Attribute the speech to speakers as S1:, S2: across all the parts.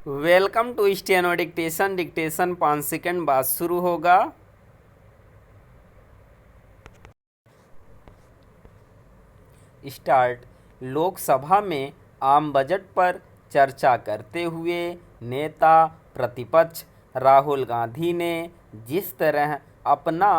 S1: Welcome to steno dictation. Dictation 5 second बाद शुरू होगा। स्टार्ट। लोकसभा में आम बजट पर चर्चा करते हुए नेता प्रतिपक्ष राहुल गांधी ने जिस तरह अपना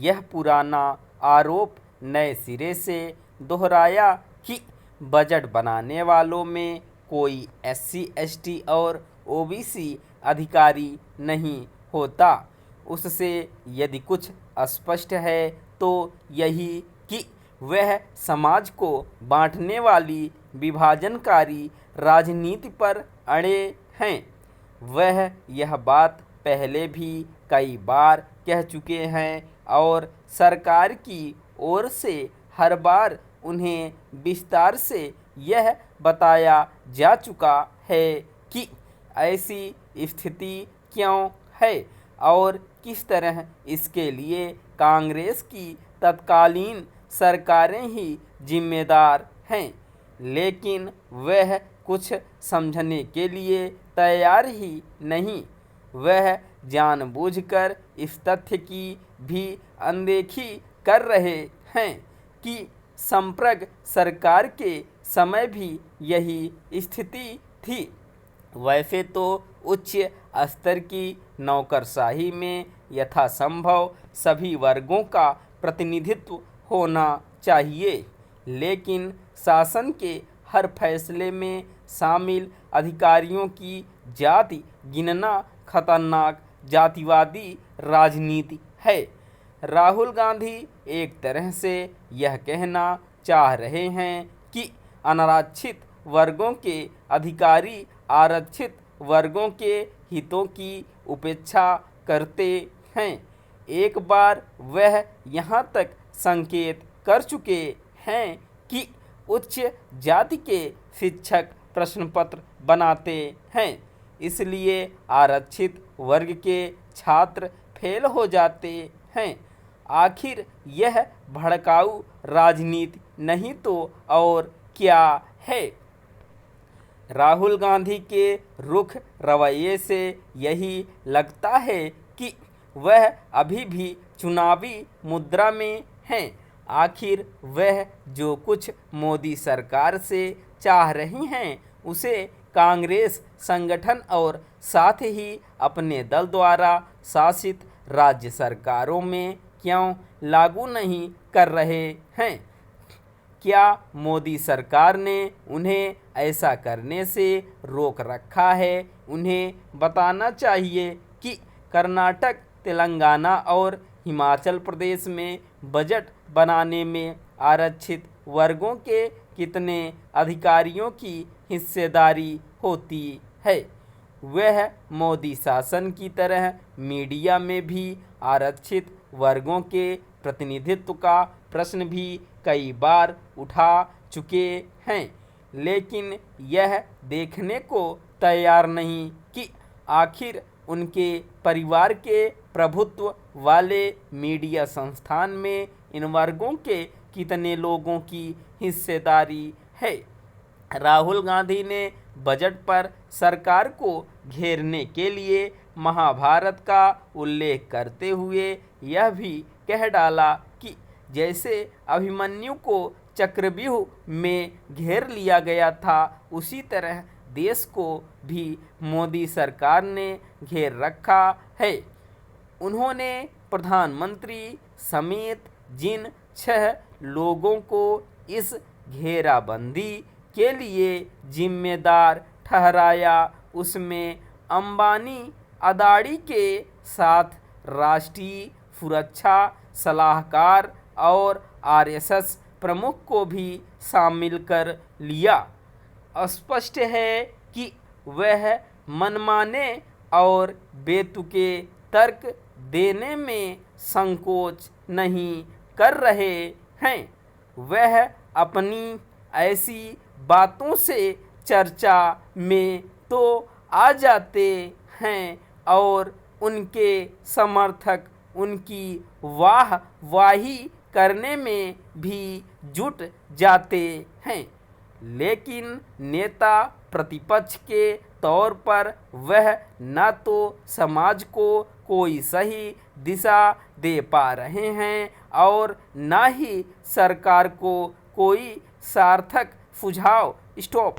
S1: यह पुराना आरोप नए सिरे से दोहराया कि बजट बनाने वालों में कोई SC ST और OBC अधिकारी नहीं होता, उससे यदि कुछ स्पष्ट है तो यही कि वह समाज को बांटने वाली विभाजनकारी राजनीति पर अड़े हैं। वह यह बात पहले भी कई बार कह चुके हैं और सरकार की ओर से हर बार उन्हें विस्तार से यह बताया जा चुका है कि ऐसी स्थिति क्यों है और किस तरह इसके लिए कांग्रेस की तत्कालीन सरकारें ही जिम्मेदार हैं, लेकिन वह कुछ समझने के लिए तैयार ही नहीं। वह जानबूझकर इस तथ्य की भी अनदेखी कर रहे हैं कि संप्रग सरकार के समय भी यही स्थिति थी। वैसे तो उच्च स्तर की नौकरशाही में यथासंभव सभी वर्गों का प्रतिनिधित्व होना चाहिए, लेकिन शासन के हर फैसले में शामिल अधिकारियों की जाति गिनना खतरनाक जातिवादी राजनीति है। राहुल गांधी एक तरह से यह कहना चाह रहे हैं कि अनारक्षित वर्गों के अधिकारी आरक्षित वर्गों के हितों की उपेक्षा करते हैं। एक बार वह यहाँ तक संकेत कर चुके हैं कि उच्च जाति के शिक्षक प्रश्न पत्र बनाते हैं, इसलिए आरक्षित वर्ग के छात्र फेल हो जाते हैं। आखिर यह भड़काऊ राजनीति नहीं तो और क्या है? राहुल गांधी के रुख रवैये से यही लगता है कि वह अभी भी चुनावी मुद्रा में हैं। आखिर वह जो कुछ मोदी सरकार से चाह रही हैं उसे कांग्रेस संगठन और साथ ही अपने दल द्वारा शासित राज्य सरकारों में क्यों लागू नहीं कर रहे हैं? क्या मोदी सरकार ने उन्हें ऐसा करने से रोक रखा है? उन्हें बताना चाहिए कि कर्नाटक, तेलंगाना और हिमाचल प्रदेश में बजट बनाने में आरक्षित वर्गों के कितने अधिकारियों की हिस्सेदारी होती है। वह मोदी शासन की तरह मीडिया में भी आरक्षित वर्गों के प्रतिनिधित्व का प्रश्न भी कई बार उठा चुके हैं, लेकिन यह देखने को तैयार नहीं कि आखिर उनके परिवार के प्रभुत्व वाले मीडिया संस्थान में इन वर्गों के कितने लोगों की हिस्सेदारी है। राहुल गांधी ने बजट पर सरकार को घेरने के लिए महाभारत का उल्लेख करते हुए यह भी कह डाला कि जैसे अभिमन्यु को चक्रव्यूह में घेर लिया गया था, उसी तरह देश को भी मोदी सरकार ने घेर रखा है। उन्होंने प्रधानमंत्री समेत जिन 6 लोगों को इस घेराबंदी के लिए जिम्मेदार ठहराया, उसमें अंबानी, अदानी के साथ राष्ट्रीय सुरक्षा सलाहकार और RSS प्रमुख को भी शामिल कर लिया। स्पष्ट है कि वह मनमाने और बेतुके तर्क देने में संकोच नहीं कर रहे हैं। वह अपनी ऐसी बातों से चर्चा में तो आ जाते हैं और उनके समर्थक उनकी वाहवाही करने में भी जुट जाते हैं, लेकिन नेता प्रतिपक्ष के तौर पर वह न तो समाज को कोई सही दिशा दे पा रहे हैं और न ही सरकार को कोई सार्थक सुझाव। स्टॉप।